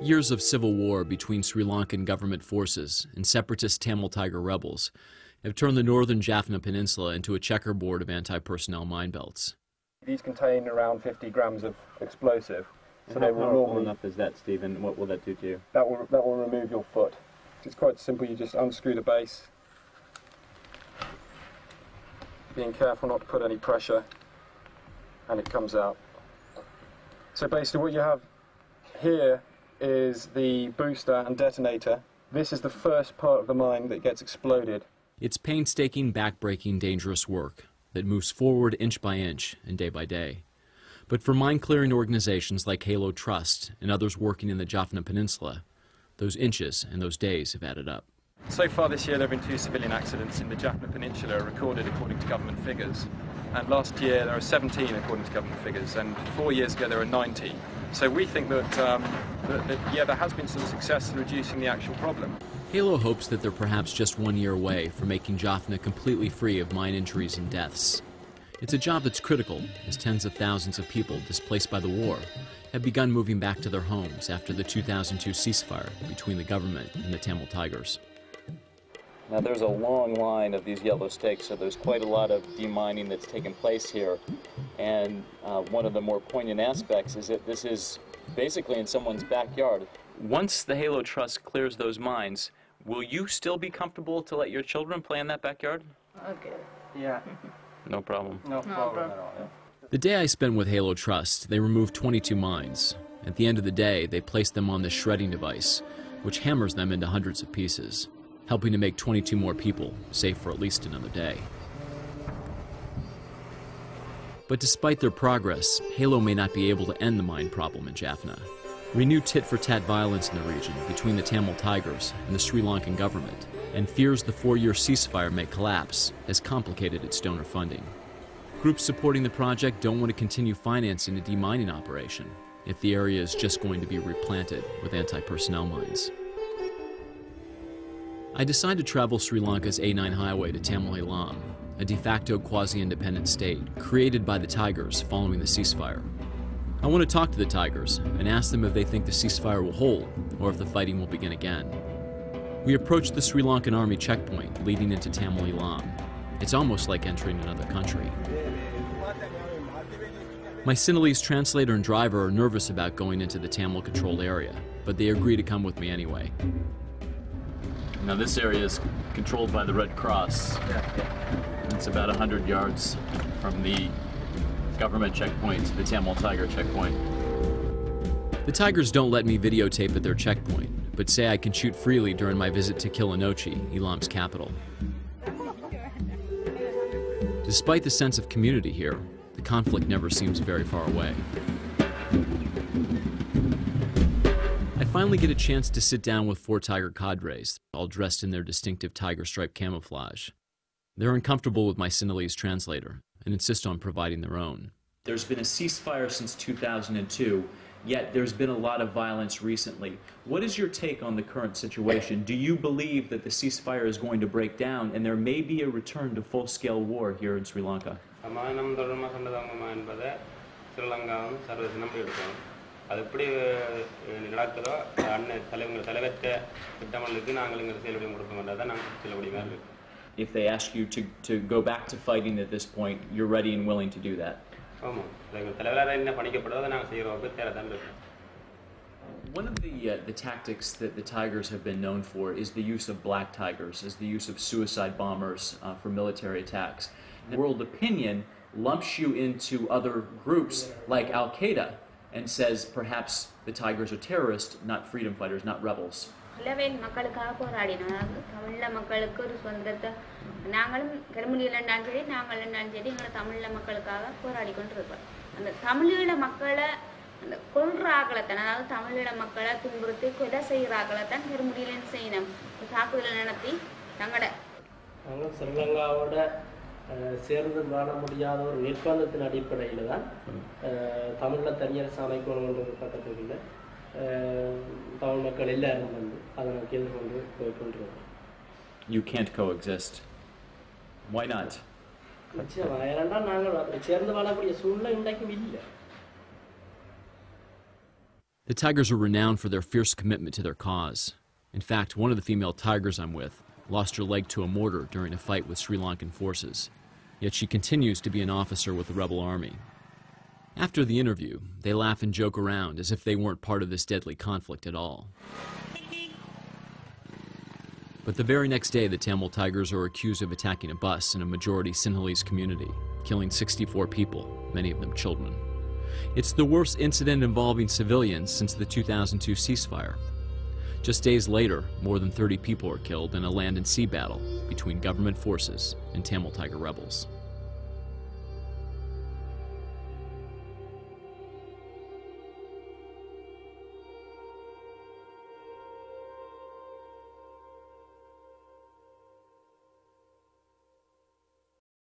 Years of civil war between Sri Lankan government forces and separatist Tamil Tiger rebels have turned the northern Jaffna Peninsula into a checkerboard of anti-personnel mine belts. These contain around 50 grams of explosive. So how powerful enough is that, Stephen? What will that do to you? That will remove your foot. It's quite simple. You just unscrew the base, being careful not to put any pressure, and it comes out. So basically what you have here is the booster and detonator. This is the first part of the mine that gets exploded. It's painstaking, back-breaking, dangerous work that moves forward inch by inch and day by day. But for mine-clearing organizations like Halo Trust and others working in the Jaffna Peninsula, those inches and those days have added up. So far this year there have been 2 civilian accidents in the Jaffna Peninsula recorded according to government figures. And last year there were 17 according to government figures, and 4 years ago there were 90. So we think that, there has been some success in reducing the actual problem. Halo hopes that they're perhaps just 1 year away from making Jaffna completely free of mine injuries and deaths. It's a job that's critical, as tens of thousands of people displaced by the war have begun moving back to their homes after the 2002 ceasefire between the government and the Tamil Tigers. Now there's a long line of these yellow stakes, so there's quite a lot of demining that's taken place here. And one of the more poignant aspects is that this is basically in someone's backyard. Once the Halo Trust clears those mines, will you still be comfortable to let your children play in that backyard? Okay. Yeah. No problem. No problem at all. Yeah. The day I spent with Halo Trust, they removed 22 mines. At the end of the day, they placed them on this shredding device, which hammers them into hundreds of pieces, helping to make 22 more people safe for at least another day. But despite their progress, Halo may not be able to end the mine problem in Jaffna. Renewed tit-for-tat violence in the region between the Tamil Tigers and the Sri Lankan government, and fears the 4-year ceasefire may collapse, has complicated its donor funding. Groups supporting the project don't want to continue financing a demining operation if the area is just going to be replanted with anti-personnel mines. I decide to travel Sri Lanka's A9 highway to Tamil Eelam, a de facto quasi-independent state created by the Tigers following the ceasefire. I want to talk to the Tigers and ask them if they think the ceasefire will hold or if the fighting will begin again. We approach the Sri Lankan Army checkpoint leading into Tamil Eelam. It's almost like entering another country. My Sinhalese translator and driver are nervous about going into the Tamil-controlled area, but they agree to come with me anyway. Now this area is controlled by the Red Cross. It's about 100 yards from the government checkpoint to the Tamil Tiger checkpoint. The Tigers don't let me videotape at their checkpoint, but say I can shoot freely during my visit to Kilinochchi, Eelam's capital. Despite the sense of community here, the conflict never seems very far away. I finally get a chance to sit down with 4 Tiger cadres, all dressed in their distinctive tiger stripe camouflage. They're uncomfortable with my Sinhalese translator and insist on providing their own. There's been a ceasefire since 2002, yet there's been a lot of violence recently. What is your take on the current situation? Do you believe that the ceasefire is going to break down and there may be a return to full-scale war here in Sri Lanka? If they ask you to go back to fighting at this point, you're ready and willing to do that? One of the tactics that the Tigers have been known for is the use of black tigers, is the use of suicide bombers for military attacks. World opinion lumps you into other groups like Al-Qaeda and says perhaps the Tigers are terrorists, not freedom fighters, not rebels. சேர்ந்து வாழ முடியாத ஒரு நிர்பந்தத்தின் அடிப்படையில் தான் தமிழில் தனியார் சாலைக்கோணம் பக்கத்தில் தமிழ் மக்கள் எல்லாரும் வந்து அதை நோக்கி எதிர்கொண்டு போய்கொண்டிருக்கிறோம். You can't coexist. Why not? நிச்சயமா ஏனென்றால் நாங்கள் அப்படி சேர்ந்து வாழக்கூடிய சூழ்நிலை இன்றைக்கும் இல்லை. The tigers are renowned for their fierce commitment to their cause. In fact, one of the female tigers I'm with lost her leg to a mortar during a fight with Sri Lankan forces, yet she continues to be an officer with the rebel army. After the interview, they laugh and joke around as if they weren't part of this deadly conflict at all. But the very next day, the Tamil tigers are accused of attacking a bus in a majority Sinhalese community, killing 64 people, many of them children. It's the worst incident involving civilians since the 2002 ceasefire. Just days later, more than 30 people are killed in a land and sea battle between government forces and Tamil tiger rebels.